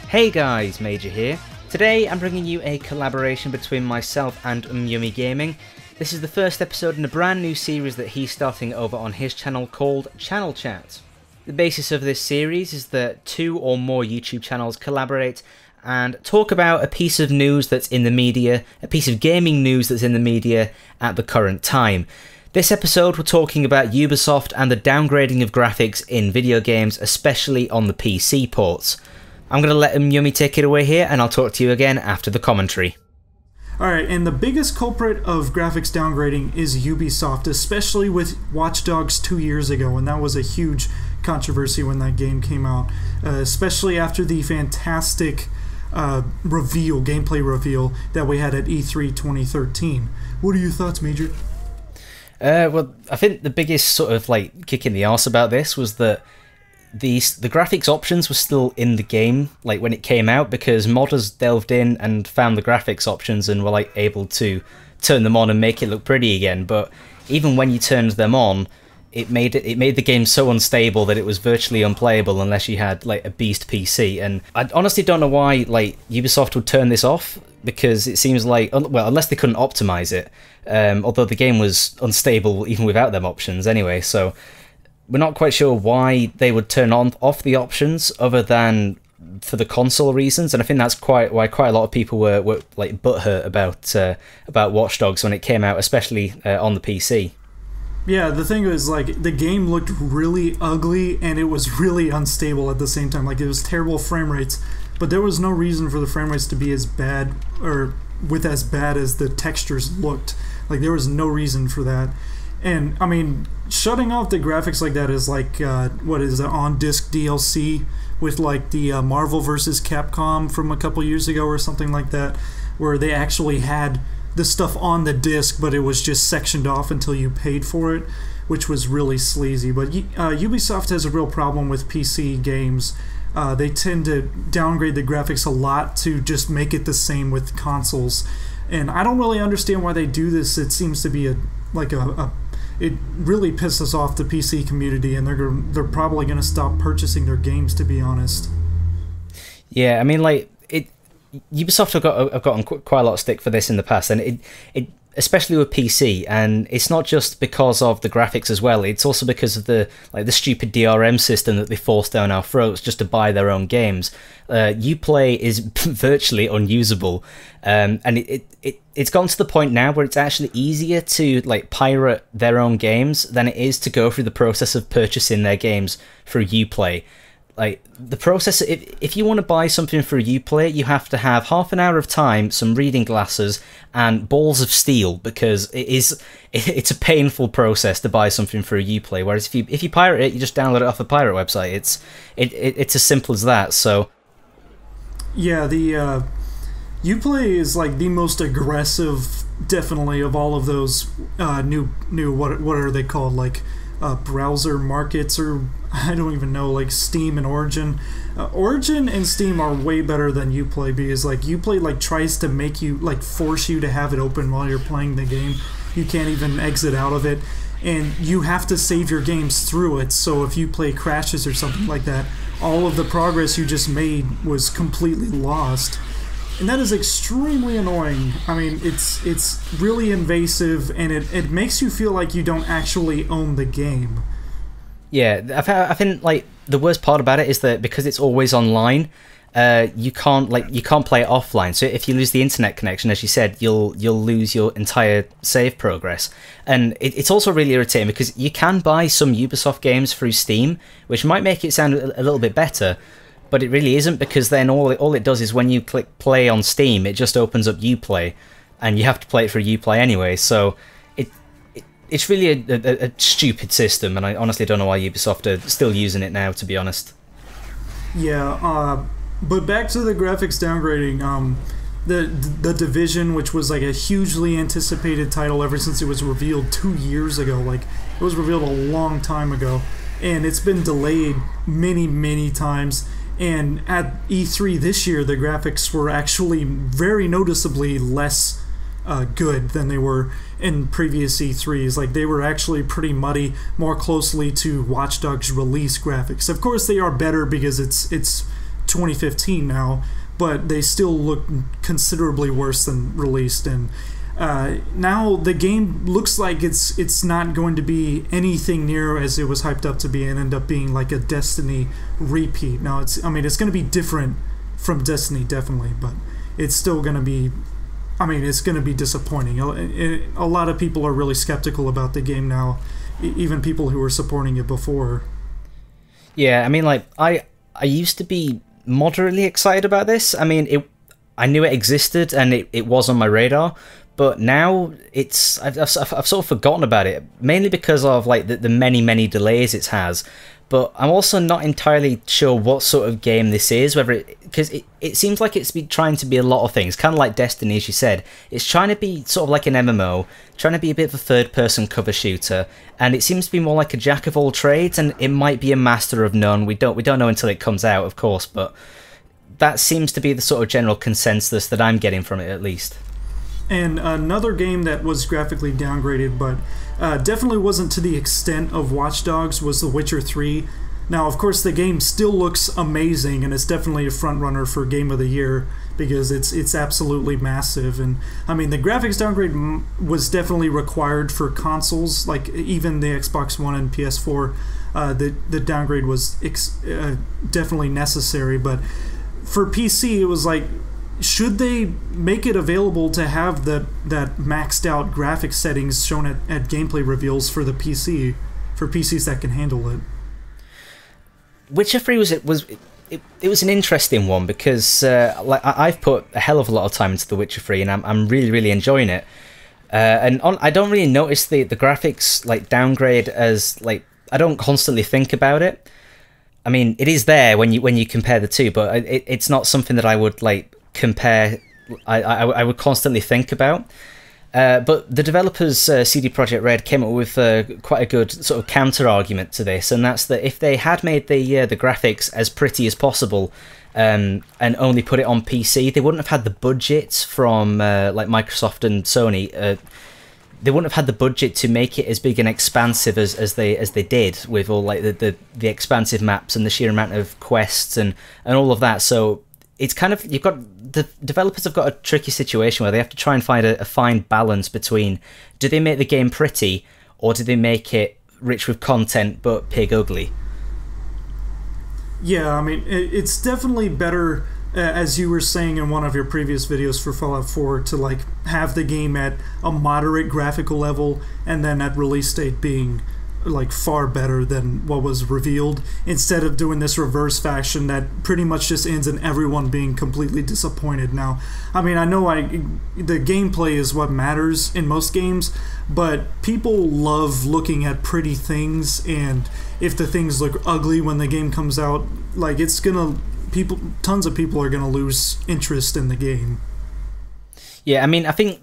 Hey guys, Major here. Today I'm bringing you a collaboration between myself and MMYUMMY Gaming. This is the first episode in a brand new series that he's starting over on his channel called Channel Chat. The basis of this series is that 2 or more YouTube channels collaborate and talk about a piece of news that's in the media, a piece of gaming news that's in the media at the current time. This episode we're talking about Ubisoft and the downgrading of graphics in video games, especially on the PC ports. I'm going to let MMYUMMY take it away here, and I'll talk to you again after the commentary. Alright, and the biggest culprit of graphics downgrading is Ubisoft, especially with Watch Dogs 2 years ago, and that was a huge controversy when that game came out, especially after the fantastic gameplay reveal that we had at E3 2013. What are your thoughts, Major? Well, I think the biggest sort of kick in the arse about this was that the graphics options were still in the game when it came out, because modders delved in and found the graphics options and were able to turn them on and make it look pretty again. But even when you turned them on, it made the game so unstable that it was virtually unplayable unless you had a beast PC. And I honestly don't know why Ubisoft would turn this off, because it seems well, unless they couldn't optimize it, although the game was unstable even without them options anyway. So we're not quite sure why they would turn off the options other than for the console reasons, and I think that's why quite a lot of people were butthurt about Watch Dogs when it came out, especially on the PC. Yeah, the thing was, the game looked really ugly and it was really unstable at the same time. It was terrible frame rates, but there was no reason for the frame rates to be as bad, or with as bad as the textures looked. There was no reason for that. And, I mean, shutting off the graphics like that is what is it, on-disc DLC with, the Marvel vs. Capcom from a couple years ago or something like that, where they actually had the stuff on the disc, but it was just sectioned off until you paid for it, which was really sleazy. But Ubisoft has a real problem with PC games. They tend to downgrade the graphics a lot to just make it the same with consoles. And I don't really understand why they do this. It seems to be it really pisses off the PC community, and they're probably going to stop purchasing their games, to be honest. Yeah, I mean, Ubisoft have gotten quite a lot of stick for this in the past, and it especially with PC, and it's not just because of the graphics as well. It's also because of the stupid DRM system that they force down our throats just to buy their own games. Uplay is virtually unusable, and it's gotten to the point now where it's actually easier to pirate their own games than it is to go through the process of purchasing their games through Uplay. The process, if you want to buy something through Uplay, you have to have half an hour of time, some reading glasses, and balls of steel, because it's a painful process to buy something through Uplay. Whereas if you pirate it, you just download it off a pirate website. It's as simple as that. So yeah, the Uplay is the most aggressive, definitely, of all of those new what are they called, browser markets, or I don't even know, Steam and Origin. Origin and Steam are way better than Uplay, because Uplay tries to make you force you to have it open while you're playing the game. You can't even exit out of it, and you have to save your games through it. So if Uplay crashes or something like that, all of the progress you just made was completely lost. And that is extremely annoying. I mean, it's really invasive, and it makes you feel like you don't actually own the game. Yeah, I think the worst part about it is that because it's always online, you can't play it offline. So if you lose the internet connection, as you said, you'll lose your entire save progress. And it's also really irritating because you can buy some Ubisoft games through Steam, which might make it sound a little bit better. But it really isn't, because then all it does is when you click play on Steam, it just opens up Uplay, and you have to play it through Uplay anyway. So it's really a stupid system, and I honestly don't know why Ubisoft are still using it now, to be honest. Yeah, but back to the graphics downgrading. The Division, which was a hugely anticipated title ever since it was revealed 2 years ago. It was revealed a long time ago, and it's been delayed many times. And at E3 this year, the graphics were actually very noticeably less good than they were in previous E3s. They were actually pretty muddy, more closely to Watch Dogs release graphics. Of course, they are better because it's 2015 now, but they still look considerably worse than released. And now the game looks like it's not going to be anything near as it was hyped up to be, and end up being like a Destiny repeat. Now it's going to be different from Destiny, definitely, but it's still going to be, it's going to be disappointing. A lot of people are really skeptical about the game now, even people who were supporting it before. Yeah, I used to be moderately excited about this. I knew it existed and it was on my radar, but now I've sort of forgotten about it, mainly because of like the many delays it has. But I'm also not entirely sure what sort of game this is, because it seems like it's been trying to be a lot of things, kind of like Destiny, as you said. It's trying to be sort of like an MMO, trying to be a bit of a third-person cover shooter, and it seems to be more like a jack of all trades, and it might be a master of none. We don't know until it comes out, of course, but that seems to be the sort of general consensus that I'm getting from it, at least. And another game that was graphically downgraded, but definitely wasn't to the extent of Watch Dogs, was The Witcher 3. Now, of course, the game still looks amazing, and it's definitely a front-runner for Game of the Year, because it's absolutely massive. And, the graphics downgrade was definitely required for consoles, like even the Xbox One and PS4. The downgrade was definitely necessary, but for PC, it was like, should they make it available to have that maxed out graphic settings shown at gameplay reveals for the PC, for PCs that can handle it? Witcher 3 was an interesting one, because I've put a hell of a lot of time into The Witcher 3, and I'm really enjoying it. I don't really notice the graphics like downgrade as like, I don't constantly think about it. It is there when you compare the two, but it's not something that I would like compare. I would constantly think about. But the developers, CD Projekt Red, came up with quite a good sort of counter argument to this, and that's that if they had made the graphics as pretty as possible, and only put it on PC, they wouldn't have had the budget from like Microsoft and Sony. They wouldn't have had the budget to make it as big and expansive as they did, with all like the expansive maps and the sheer amount of quests and all of that. So it's kind of, the developers have got a tricky situation where they have to try and find a fine balance between, do they make the game pretty, or do they make it rich with content but pig ugly? Yeah, it's definitely better, as you were saying in one of your previous videos for Fallout 4, to like have the game at a moderate graphical level, and then at release date being like far better than what was revealed, instead of doing this reverse fashion that pretty much just ends in everyone being completely disappointed. Now, I know the gameplay is what matters in most games, but people love looking at pretty things, and if the things look ugly when the game comes out, like tons of people are gonna lose interest in the game. Yeah, I think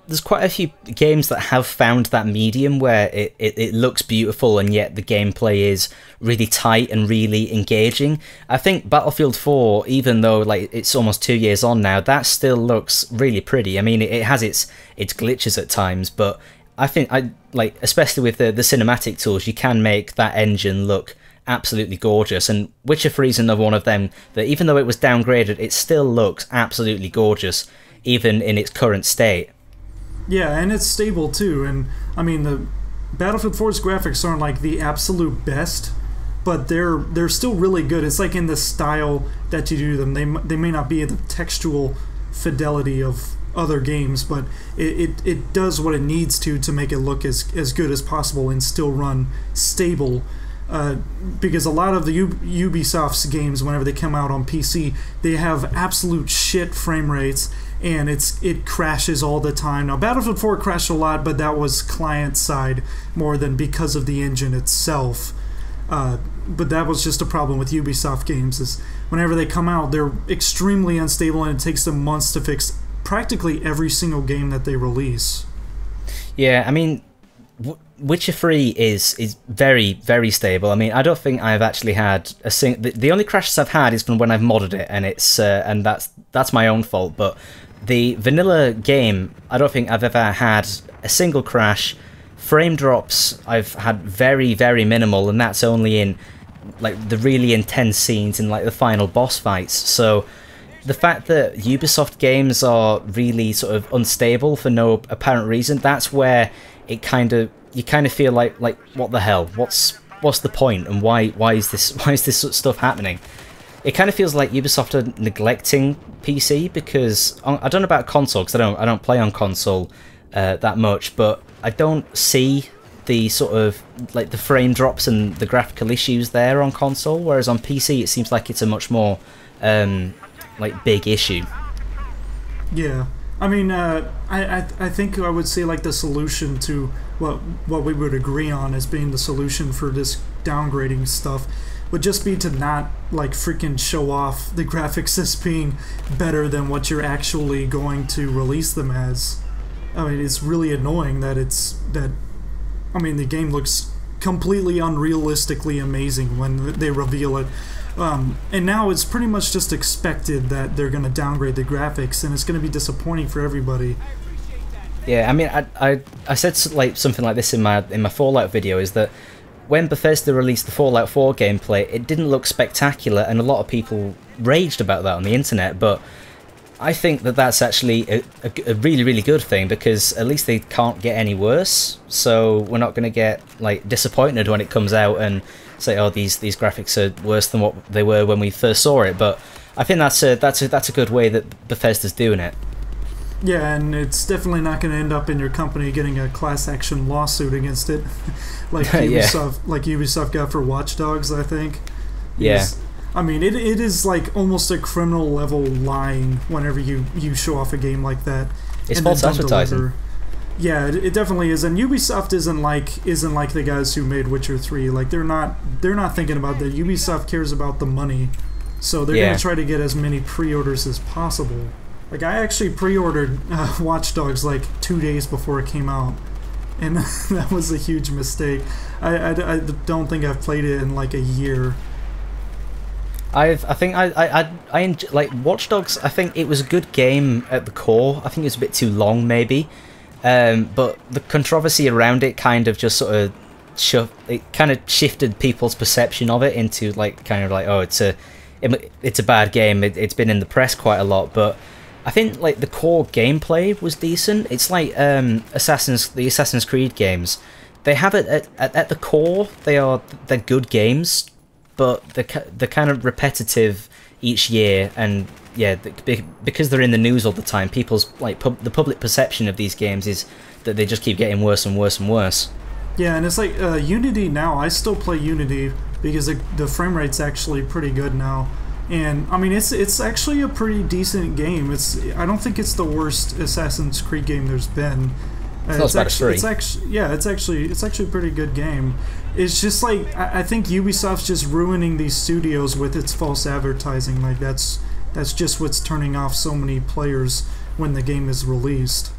there's quite a few games that have found that medium where it looks beautiful and yet the gameplay is really tight and really engaging. I think Battlefield 4, even though like it's almost 2 years on now, that still looks really pretty. It has its glitches at times, but I think especially with the cinematic tools, you can make that engine look absolutely gorgeous. And Witcher 3 is another one of them that, even though it was downgraded, it still looks absolutely gorgeous, even in its current state. Yeah, and it's stable too. And the Battlefield 4's graphics aren't like the absolute best, but they're still really good. It's like in the style that you do them. They may not be the textual fidelity of other games, but it does what it needs to make it look as good as possible and still run stable. Because a lot of the Ubisoft's games, whenever they come out on PC, they have absolute shit frame rates, and it crashes all the time. Now, Battlefield 4 crashed a lot, but that was client side more than because of the engine itself. But that was just a problem with Ubisoft games, is whenever they come out, they're extremely unstable, and it takes them months to fix practically every single game that they release. Yeah, Witcher 3 is very stable. I don't think I've actually had a the only crashes I've had is from when I've modded it, and it's and that's my own fault. But the vanilla game, I don't think I've ever had a single crash. Frame drops I've had very minimal, and that's only in like the really intense scenes in like the final boss fights. So the fact that Ubisoft games are really sort of unstable for no apparent reason, that's where you kind of feel like what the hell? What's the point, and why is this sort of stuff happening? It kind of feels like Ubisoft are neglecting PC, because I don't know about console, because I don't play on console that much, but I don't see the sort of like the frame drops and the graphical issues there on console, whereas on PC it seems like it's a much more like big issue. Yeah, I mean, I think I would say like the solution to what we would agree on as being the solution for this downgrading stuff would just be to not like freaking show off the graphics as being better than what you're actually going to release them as. I mean, it's really annoying that I mean, the game looks completely unrealistically amazing when they reveal it. And now it's pretty much just expected that they're going to downgrade the graphics, and it's going to be disappointing for everybody. Yeah, I mean, I said like something like this in my Fallout video, is that when Bethesda released the Fallout 4 gameplay, it didn't look spectacular, and a lot of people raged about that on the internet, but I think that that's actually a really, really good thing, because at least they can't get any worse, so we're not going to get like disappointed when it comes out and say, oh, these graphics are worse than what they were when we first saw it. But I think that's a good way that Bethesda's doing it. Yeah, and it's definitely not going to end up in your company getting a class action lawsuit against it, like Ubisoft got for Watch Dogs, I think. Yeah. I mean, it is like almost a criminal level lying whenever you show off a game like that. It's false advertising. Yeah, it definitely is, and Ubisoft isn't like the guys who made Witcher 3. Like they're not thinking about that. Ubisoft cares about the money, so they're gonna try to get as many pre-orders as possible. Like I actually pre-ordered Watch Dogs like 2 days before it came out, and that was a huge mistake. I don't think I've played it in like a year. I think like Watch Dogs. I think it was a good game at the core. I think it was a bit too long, maybe. But the controversy around it kind of just sort of shifted people's perception of it into like kind of like, oh, it's a bad game. It's been in the press quite a lot, but I think like the core gameplay was decent. It's like the Assassin's Creed games. They have it at the core. They're good games, but they're kind of repetitive each year, and yeah, because they're in the news all the time, people's like the public perception of these games is that they just keep getting worse and worse and worse. Yeah, and it's like Unity now. I still play Unity because the frame rate's actually pretty good now, and I mean it's actually a pretty decent game. I don't think it's the worst Assassin's Creed game there's been. It's actually a pretty good game. It's just like I think Ubisoft's just ruining these studios with its false advertising. Like that's just what's turning off so many players when the game is released.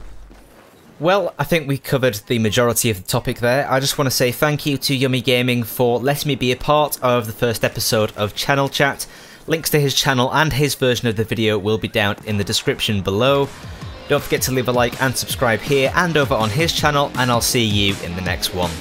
Well, I think we covered the majority of the topic there. I just want to say thank you to Yummy Gaming for letting me be a part of the first episode of Channel Chat. Links to his channel and his version of the video will be down in the description below. Don't forget to leave a like and subscribe here and over on his channel, and I'll see you in the next one.